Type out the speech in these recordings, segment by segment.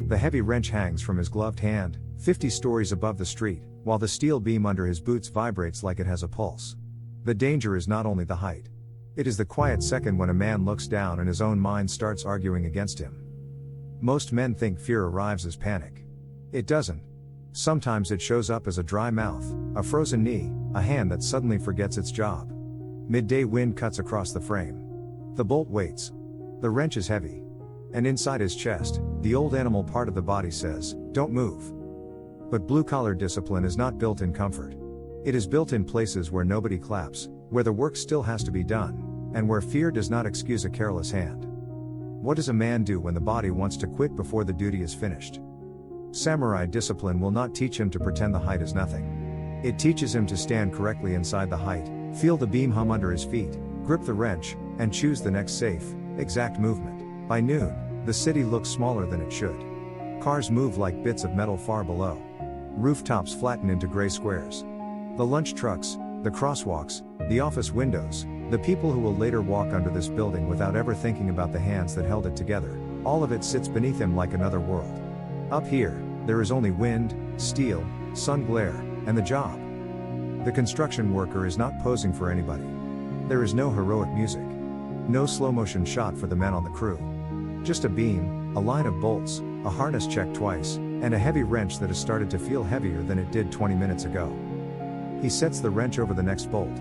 The heavy wrench hangs from his gloved hand, 50 stories above the street, while the steel beam under his boots vibrates like it has a pulse. The danger is not only the height. It is the quiet second when a man looks down and his own mind starts arguing against him. Most men think fear arrives as panic. It doesn't. Sometimes it shows up as a dry mouth, a frozen knee, a hand that suddenly forgets its job. Midday wind cuts across the frame. The bolt waits. The wrench is heavy. And inside his chest, the old animal part of the body says, "Don't move." But blue-collar discipline is not built in comfort. It is built in places where nobody claps, where the work still has to be done, and where fear does not excuse a careless hand. What does a man do when the body wants to quit before the duty is finished? Samurai discipline will not teach him to pretend the height is nothing. It teaches him to stand correctly inside the height, feel the beam hum under his feet, grip the wrench, and choose the next safe, exact movement. By noon, the city looks smaller than it should. Cars move like bits of metal far below. Rooftops flatten into gray squares. The lunch trucks, the crosswalks, the office windows, the people who will later walk under this building without ever thinking about the hands that held it together, all of it sits beneath him like another world. Up here, there is only wind, steel, sun glare, and the job. The construction worker is not posing for anybody. There is no heroic music. No slow motion shot for the men on the crew. Just a beam, a line of bolts, a harness checked twice, and a heavy wrench that has started to feel heavier than it did 20 minutes ago. He sets the wrench over the next bolt.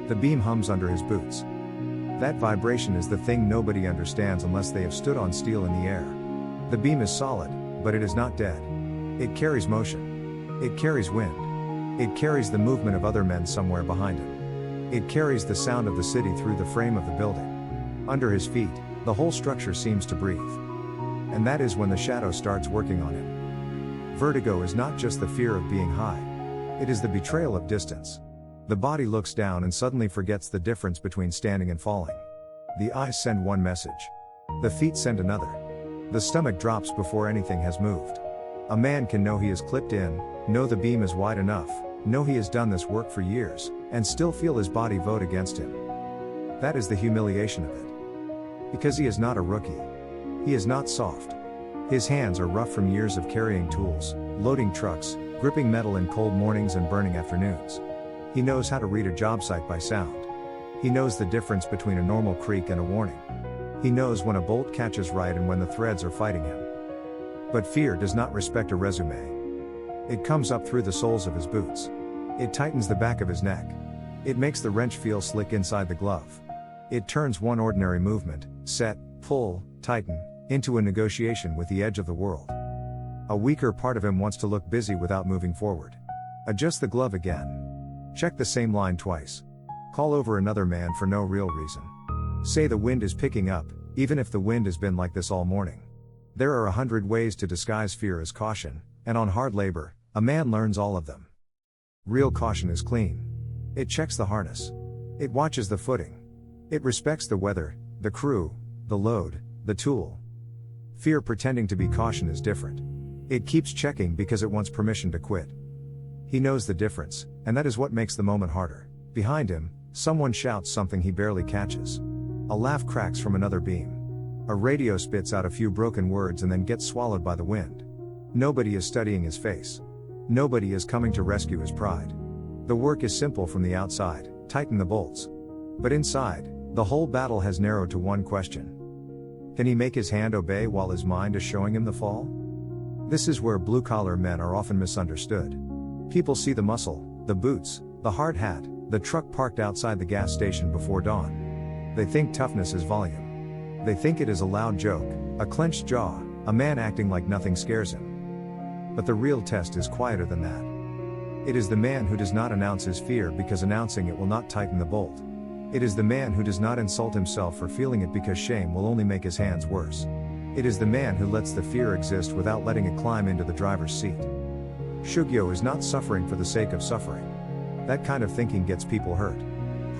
The beam hums under his boots. That vibration is the thing nobody understands unless they have stood on steel in the air. The beam is solid, but it is not dead. It carries motion. It carries wind. It carries the movement of other men somewhere behind him. It carries the sound of the city through the frame of the building. Under his feet, the whole structure seems to breathe. And that is when the shadow starts working on him. Vertigo is not just the fear of being high. It is the betrayal of distance. The body looks down and suddenly forgets the difference between standing and falling. The eyes send one message. The feet send another. The stomach drops before anything has moved. A man can know he is clipped in, know the beam is wide enough, know he has done this work for years, and still feel his body vote against him. That is the humiliation of it. Because he is not a rookie. He is not soft. His hands are rough from years of carrying tools, loading trucks, gripping metal in cold mornings and burning afternoons. He knows how to read a job site by sound. He knows the difference between a normal creak and a warning. He knows when a bolt catches right and when the threads are fighting him. But fear does not respect a resume. It comes up through the soles of his boots. It tightens the back of his neck. It makes the wrench feel slick inside the glove. It turns one ordinary movement, set, pull, tighten, into a negotiation with the edge of the world. A weaker part of him wants to look busy without moving forward. Adjust the glove again. Check the same line twice. Call over another man for no real reason. Say the wind is picking up, even if the wind has been like this all morning. There are 100 ways to disguise fear as caution, and on hard labor, a man learns all of them. Real caution is clean. It checks the harness. It watches the footing. It respects the weather, the crew, the load, the tool. Fear pretending to be caution is different. It keeps checking because it wants permission to quit. He knows the difference, and that is what makes the moment harder. Behind him, someone shouts something he barely catches. A laugh cracks from another beam. A radio spits out a few broken words and then gets swallowed by the wind. Nobody is studying his face. Nobody is coming to rescue his pride. The work is simple from the outside, tighten the bolts. But inside, the whole battle has narrowed to one question. Can he make his hand obey while his mind is showing him the fall? This is where blue-collar men are often misunderstood. People see the muscle, the boots, the hard hat, the truck parked outside the gas station before dawn. They think toughness is volume. They think it is a loud joke, a clenched jaw, a man acting like nothing scares him. But the real test is quieter than that. It is the man who does not announce his fear because announcing it will not tighten the bolt. It is the man who does not insult himself for feeling it because shame will only make his hands worse. It is the man who lets the fear exist without letting it climb into the driver's seat. Shugyo is not suffering for the sake of suffering. That kind of thinking gets people hurt.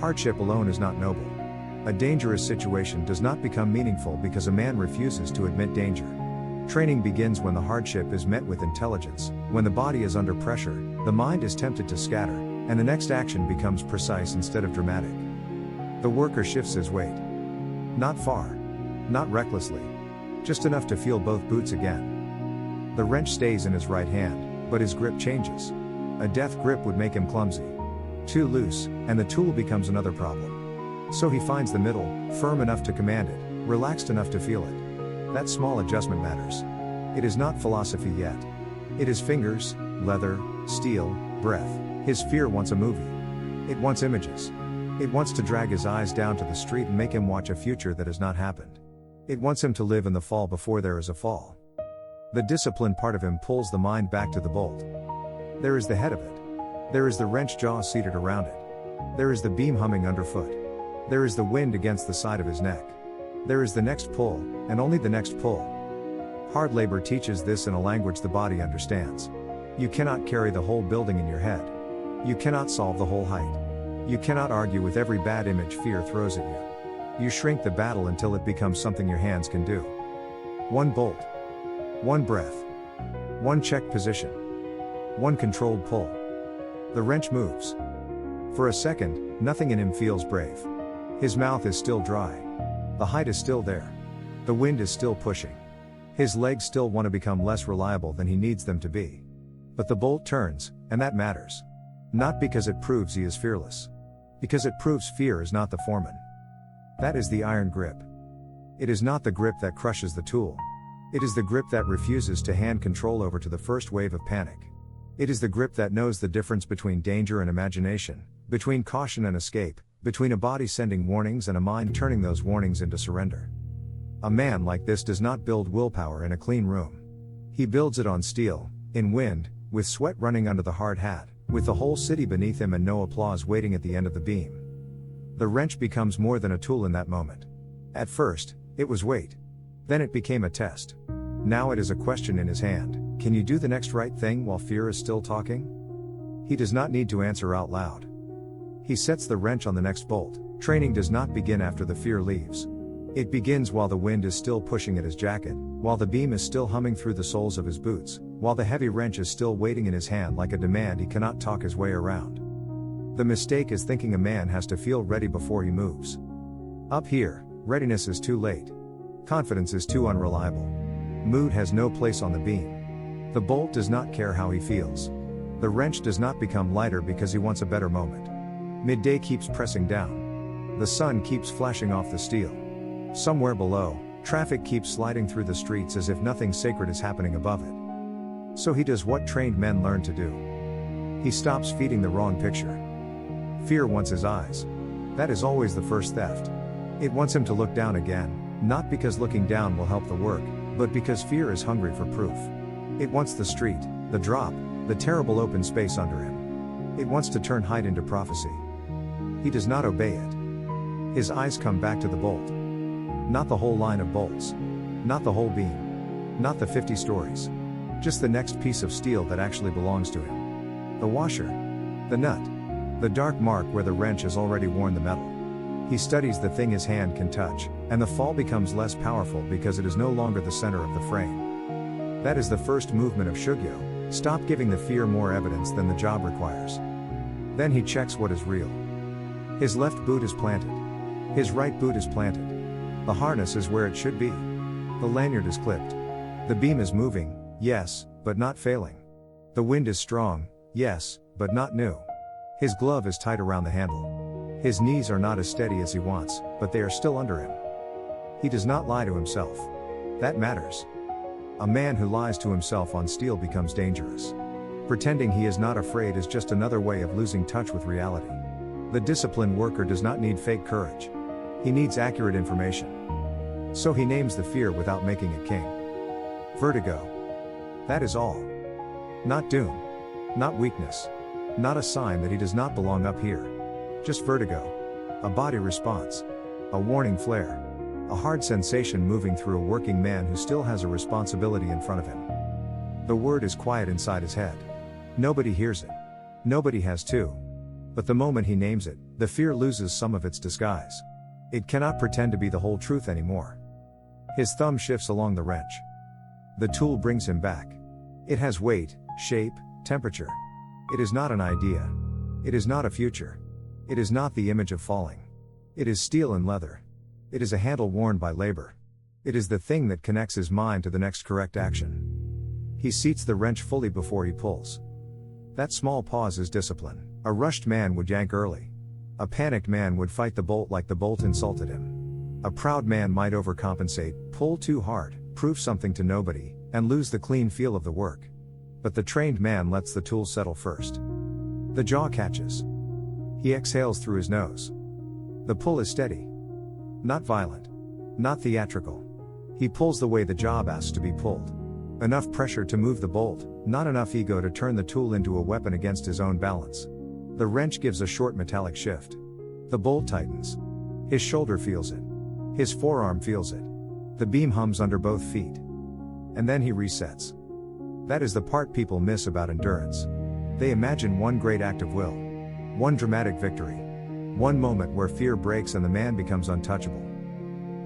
Hardship alone is not noble. A dangerous situation does not become meaningful because a man refuses to admit danger. Training begins when the hardship is met with intelligence, when the body is under pressure, the mind is tempted to scatter, and the next action becomes precise instead of dramatic. The worker shifts his weight. Not far. Not recklessly. Just enough to feel both boots again. The wrench stays in his right hand, but his grip changes. A death grip would make him clumsy. Too loose, and the tool becomes another problem. So he finds the middle, firm enough to command it, relaxed enough to feel it. That small adjustment matters. It is not philosophy yet. It is fingers, leather, steel, breath. His fear wants a movie. It wants images. It wants to drag his eyes down to the street and make him watch a future that has not happened. It wants him to live in the fall before there is a fall. The disciplined part of him pulls the mind back to the bolt. There is the head of it. There is the wrench jaw seated around it. There is the beam humming underfoot. There is the wind against the side of his neck. There is the next pull, and only the next pull. Hard labor teaches this in a language the body understands. You cannot carry the whole building in your head. You cannot solve the whole height. You cannot argue with every bad image fear throws at you. You shrink the battle until it becomes something your hands can do. One bolt. One breath. One check position. One controlled pull. The wrench moves. For a second, nothing in him feels brave. His mouth is still dry. The height is still there. The wind is still pushing. His legs still want to become less reliable than he needs them to be. But the bolt turns, and that matters. Not because it proves he is fearless. Because it proves fear is not the foreman. That is the iron grip. It is not the grip that crushes the tool. It is the grip that refuses to hand control over to the first wave of panic. It is the grip that knows the difference between danger and imagination, between caution and escape, between a body sending warnings and a mind turning those warnings into surrender. A man like this does not build willpower in a clean room. He builds it on steel, in wind, with sweat running under the hard hat, with the whole city beneath him and no applause waiting at the end of the beam. The wrench becomes more than a tool in that moment. At first, it was weight. Then it became a test. Now it is a question in his hand: can you do the next right thing while fear is still talking? He does not need to answer out loud. He sets the wrench on the next bolt. Training does not begin after the fear leaves. It begins while the wind is still pushing at his jacket, while the beam is still humming through the soles of his boots, while the heavy wrench is still waiting in his hand like a demand he cannot talk his way around. The mistake is thinking a man has to feel ready before he moves. Up here, readiness is too late. Confidence is too unreliable. Mood has no place on the beam. The bolt does not care how he feels. The wrench does not become lighter because he wants a better moment. Midday keeps pressing down. The sun keeps flashing off the steel. Somewhere below, traffic keeps sliding through the streets as if nothing sacred is happening above it. So he does what trained men learn to do. He stops feeding the wrong picture. Fear wants his eyes. That is always the first theft. It wants him to look down again, not because looking down will help the work, but because fear is hungry for proof. It wants the street, the drop, the terrible open space under him. It wants to turn height into prophecy. He does not obey it. His eyes come back to the bolt. Not the whole line of bolts. Not the whole beam. Not the 50 stories. Just the next piece of steel that actually belongs to him. The washer. The nut. The dark mark where the wrench has already worn the metal. He studies the thing his hand can touch, and the fall becomes less powerful because it is no longer the center of the frame. That is the first movement of Shugyo. Stop giving the fear more evidence than the job requires. Then he checks what is real. His left boot is planted. His right boot is planted. The harness is where it should be. The lanyard is clipped. The beam is moving, yes, but not failing. The wind is strong, yes, but not new. His glove is tight around the handle. His knees are not as steady as he wants, but they are still under him. He does not lie to himself. That matters. A man who lies to himself on steel becomes dangerous. Pretending he is not afraid is just another way of losing touch with reality. The disciplined worker does not need fake courage. He needs accurate information. So he names the fear without making it king. Vertigo. That is all. Not doom. Not weakness. Not a sign that he does not belong up here. Just vertigo. A body response. A warning flare. A hard sensation moving through a working man who still has a responsibility in front of him. The word is quiet inside his head. Nobody hears it. Nobody has to. But the moment he names it, the fear loses some of its disguise. It cannot pretend to be the whole truth anymore. His thumb shifts along the wrench. The tool brings him back. It has weight, shape, temperature. It is not an idea. It is not a future. It is not the image of falling. It is steel and leather. It is a handle worn by labor. It is the thing that connects his mind to the next correct action. He seats the wrench fully before he pulls. That small pause is discipline. A rushed man would yank early. A panicked man would fight the bolt like the bolt insulted him. A proud man might overcompensate, pull too hard, prove something to nobody, and lose the clean feel of the work. But the trained man lets the tool settle first. The jaw catches. He exhales through his nose. The pull is steady. Not violent. Not theatrical. He pulls the way the job asks to be pulled. Enough pressure to move the bolt, not enough ego to turn the tool into a weapon against his own balance. The wrench gives a short metallic shift. The bolt tightens. His shoulder feels it. His forearm feels it. The beam hums under both feet. And then he resets. That is the part people miss about endurance. They imagine one great act of will. One dramatic victory. One moment where fear breaks and the man becomes untouchable.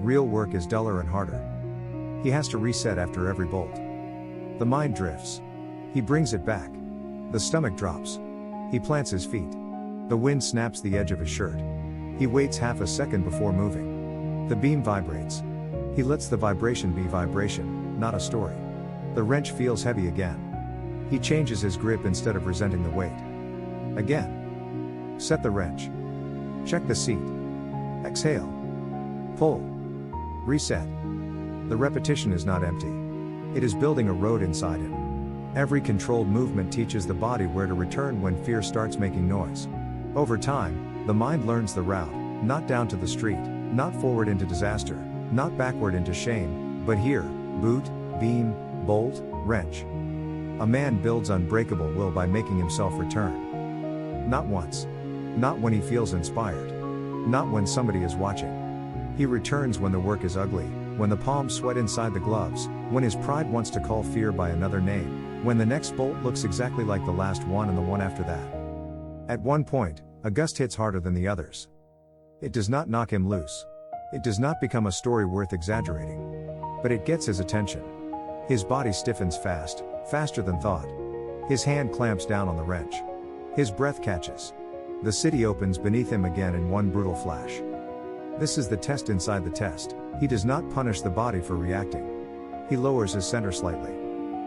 Real work is duller and harder. He has to reset after every bolt. The mind drifts. He brings it back. The stomach drops. He plants his feet. The wind snaps the edge of his shirt. He waits half a second before moving. The beam vibrates. He lets the vibration be vibration, not a story. The wrench feels heavy again. He changes his grip instead of resenting the weight. Again. Set the wrench. Check the seat. Exhale. Pull. Reset. The repetition is not empty. It is building a road inside him. Every controlled movement teaches the body where to return when fear starts making noise. Over time, the mind learns the route, not down to the street, not forward into disaster, not backward into shame, but here, boot, beam, bolt, wrench. A man builds unbreakable will by making himself return. Not once. Not when he feels inspired. Not when somebody is watching. He returns when the work is ugly, when the palms sweat inside the gloves, when his pride wants to call fear by another name, when the next bolt looks exactly like the last one and the one after that. At one point, a gust hits harder than the others. It does not knock him loose. It does not become a story worth exaggerating. But it gets his attention. His body stiffens fast, faster than thought. His hand clamps down on the wrench. His breath catches. The city opens beneath him again in one brutal flash. This is the test inside the test. He does not punish the body for reacting. He lowers his center slightly.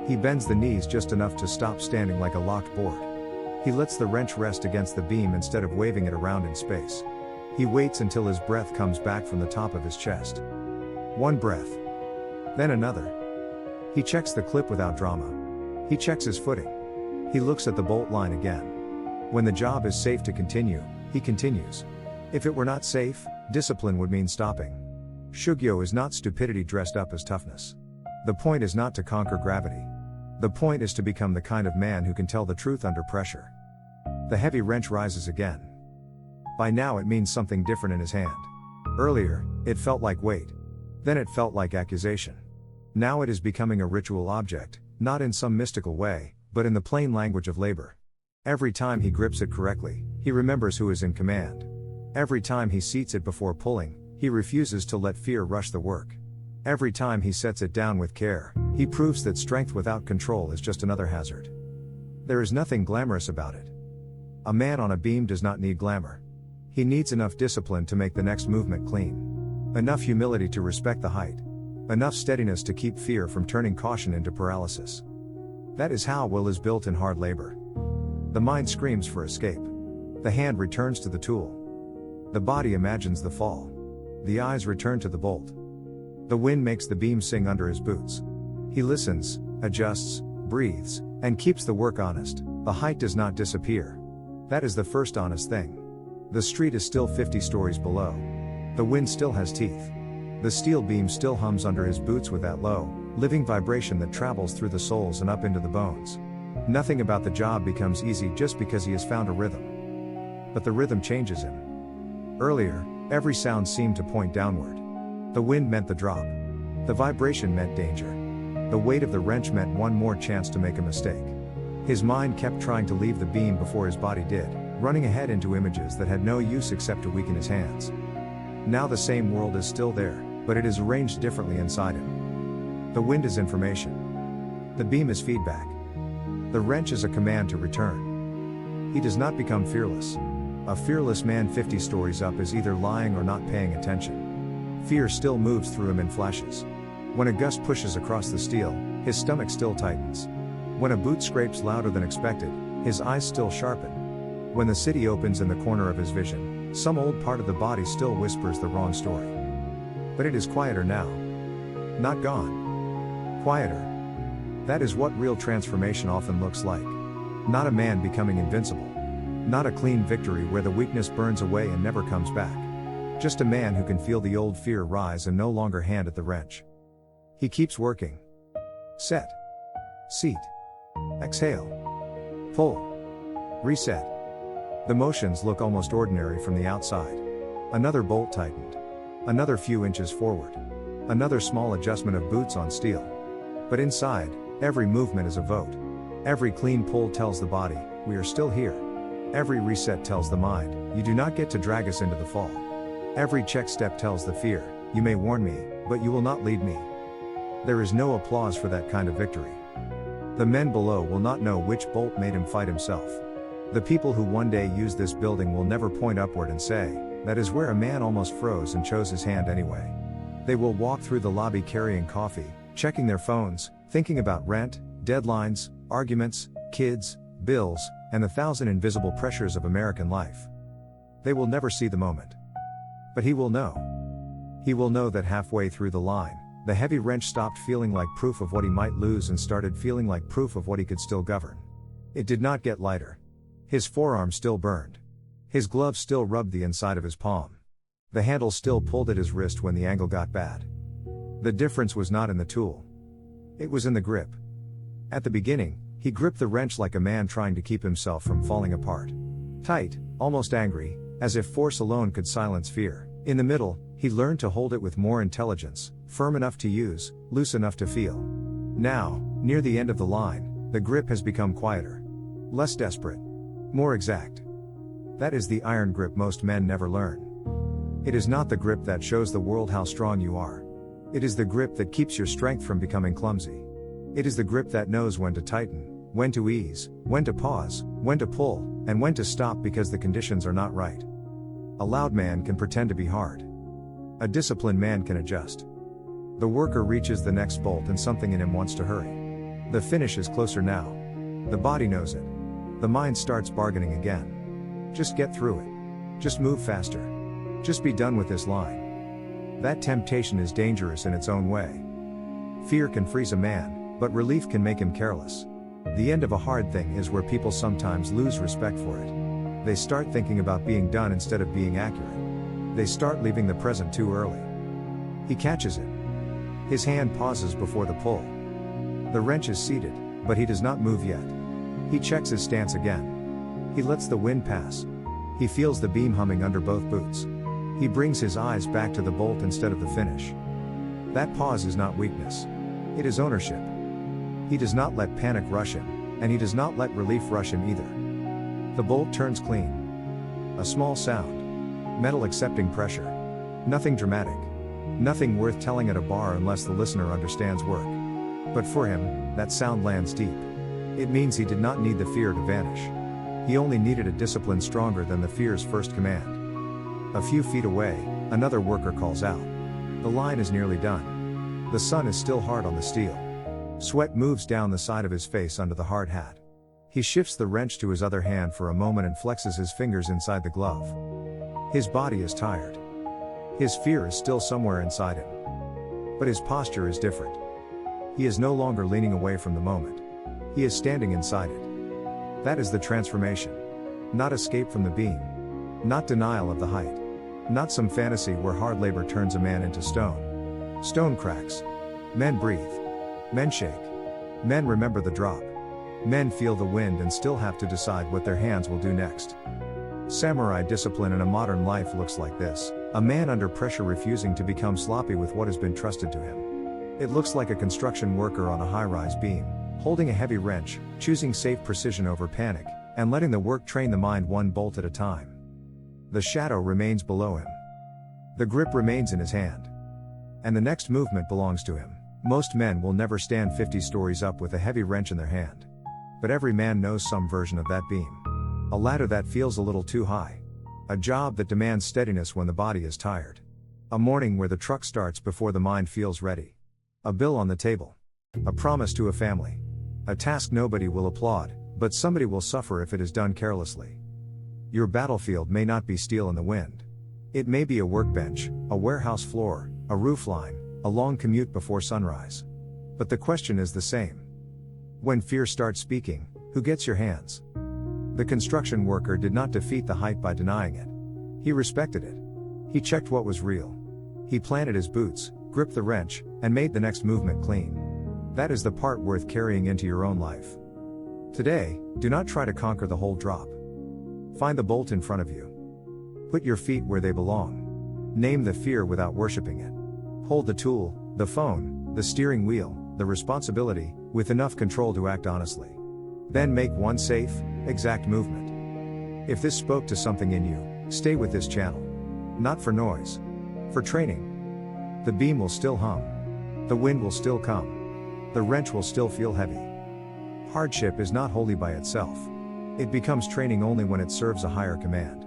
He bends the knees just enough to stop standing like a locked board. He lets the wrench rest against the beam instead of waving it around in space. He waits until his breath comes back from the top of his chest. One breath. Then another. He checks the clip without drama. He checks his footing. He looks at the bolt line again. When the job is safe to continue, he continues. If it were not safe, discipline would mean stopping. Shugyo is not stupidity dressed up as toughness. The point is not to conquer gravity. The point is to become the kind of man who can tell the truth under pressure. The heavy wrench rises again. By now it means something different in his hand. Earlier, it felt like weight. Then it felt like accusation. Now it is becoming a ritual object, not in some mystical way, but in the plain language of labor. Every time he grips it correctly, he remembers who is in command. Every time he seats it before pulling, he refuses to let fear rush the work. Every time he sets it down with care, he proves that strength without control is just another hazard. There is nothing glamorous about it. A man on a beam does not need glamour. He needs enough discipline to make the next movement clean. Enough humility to respect the height. Enough steadiness to keep fear from turning caution into paralysis. That is how will is built in hard labor. The mind screams for escape. The hand returns to the tool. The body imagines the fall. The eyes return to the bolt. The wind makes the beam sing under his boots. He listens, adjusts, breathes, and keeps the work honest. The height does not disappear. That is the first honest thing. The street is still 50 stories below. The wind still has teeth. The steel beam still hums under his boots with that low, living vibration that travels through the soles and up into the bones. Nothing about the job becomes easy just because he has found a rhythm. But the rhythm changes him. Earlier, every sound seemed to point downward. The wind meant the drop. The vibration meant danger. The weight of the wrench meant one more chance to make a mistake. His mind kept trying to leave the beam before his body did, running ahead into images that had no use except to weaken his hands. Now the same world is still there, but it is arranged differently inside him. The wind is information. The beam is feedback. The wrench is a command to return. He does not become fearless. A fearless man 50 stories up is either lying or not paying attention. Fear still moves through him in flashes. When a gust pushes across the steel, His stomach still tightens. When a boot scrapes louder than expected, his eyes still sharpen. When the city opens in the corner of his vision, some old part of the body still whispers the wrong story. But it is quieter now. Not gone. Quieter. That is what real transformation often looks like. Not a man becoming invincible. Not a clean victory where the weakness burns away and never comes back. Just a man who can feel the old fear rise and no longer hand at the wrench. He keeps working. Set. Seat. Exhale. Pull. Reset. The motions look almost ordinary from the outside. Another bolt tightened. Another few inches forward. Another small adjustment of boots on steel. But inside, every movement is a vote. Every clean pull tells the body, we are still here. Every reset tells the mind, you do not get to drag us into the fall. Every check step tells the fear, you may warn me, but you will not lead me. There is no applause for that kind of victory. The men below will not know which bolt made him fight himself. The people who one day use this building will never point upward and say, that is where a man almost froze and chose his hand anyway. They will walk through the lobby carrying coffee, checking their phones, thinking about rent, deadlines, arguments, kids, bills, and the thousand invisible pressures of American life. They will never see the moment. But he will know. He will know that halfway through the line, the heavy wrench stopped feeling like proof of what he might lose and started feeling like proof of what he could still govern. It did not get lighter. His forearm still burned. His glove still rubbed the inside of his palm. The handle still pulled at his wrist when the angle got bad. The difference was not in the tool. It was in the grip. At the beginning, he gripped the wrench like a man trying to keep himself from falling apart. Tight, almost angry, as if force alone could silence fear. In the middle, he learned to hold it with more intelligence, firm enough to use, loose enough to feel. Now, near the end of the line, the grip has become quieter. Less desperate. More exact. That is the iron grip most men never learn. It is not the grip that shows the world how strong you are. It is the grip that keeps your strength from becoming clumsy. It is the grip that knows when to tighten, when to ease, when to pause, when to pull, and when to stop because the conditions are not right. A loud man can pretend to be hard. A disciplined man can adjust. The worker reaches the next bolt and something in him wants to hurry. The finish is closer now. The body knows it. The mind starts bargaining again. Just get through it. Just move faster. Just be done with this line. That temptation is dangerous in its own way. Fear can freeze a man, but relief can make him careless. The end of a hard thing is where people sometimes lose respect for it. They start thinking about being done instead of being accurate. They start leaving the present too early. He catches it. His hand pauses before the pull. The wrench is seated, but he does not move yet. He checks his stance again. He lets the wind pass. He feels the beam humming under both boots. He brings his eyes back to the bolt instead of the finish. That pause is not weakness. It is ownership. He does not let panic rush him, and he does not let relief rush him either. The bolt turns clean. A small sound. Metal accepting pressure. Nothing dramatic. Nothing worth telling at a bar unless the listener understands work. But for him, that sound lands deep. It means he did not need the fear to vanish. He only needed a discipline stronger than the fear's first command. A few feet away, another worker calls out. The line is nearly done. The sun is still hard on the steel. Sweat moves down the side of his face under the hard hat. He shifts the wrench to his other hand for a moment and flexes his fingers inside the glove. His body is tired. His fear is still somewhere inside him. But his posture is different. He is no longer leaning away from the moment. He is standing inside it. That is the transformation. Not escape from the beam. Not denial of the height. Not some fantasy where hard labor turns a man into stone. Stone cracks. Men breathe. Men shake. Men remember the drop. Men feel the wind and still have to decide what their hands will do next. Samurai discipline in a modern life looks like this: a man under pressure refusing to become sloppy with what has been trusted to him. It looks like a construction worker on a high-rise beam, holding a heavy wrench, choosing safe precision over panic, and letting the work train the mind one bolt at a time. The shadow remains below him. The grip remains in his hand. And the next movement belongs to him. Most men will never stand 50 stories up with a heavy wrench in their hand. But every man knows some version of that beam. A ladder that feels a little too high. A job that demands steadiness when the body is tired. A morning where the truck starts before the mind feels ready. A bill on the table. A promise to a family. A task nobody will applaud, but somebody will suffer if it is done carelessly. Your battlefield may not be steel in the wind. It may be a workbench, a warehouse floor, a roofline, a long commute before sunrise. But the question is the same. When fear starts speaking, who gets your hands? The construction worker did not defeat the height by denying it. He respected it. He checked what was real. He planted his boots, gripped the wrench, and made the next movement clean. That is the part worth carrying into your own life. Today, do not try to conquer the whole drop. Find the bolt in front of you. Put your feet where they belong. Name the fear without worshiping it. Hold the tool, the phone, the steering wheel, the responsibility, with enough control to act honestly. Then make one safe, exact movement. If this spoke to something in you, stay with this channel. Not for noise. For training. The beam will still hum. The wind will still come. The wrench will still feel heavy. Hardship is not holy by itself. It becomes training only when it serves a higher command.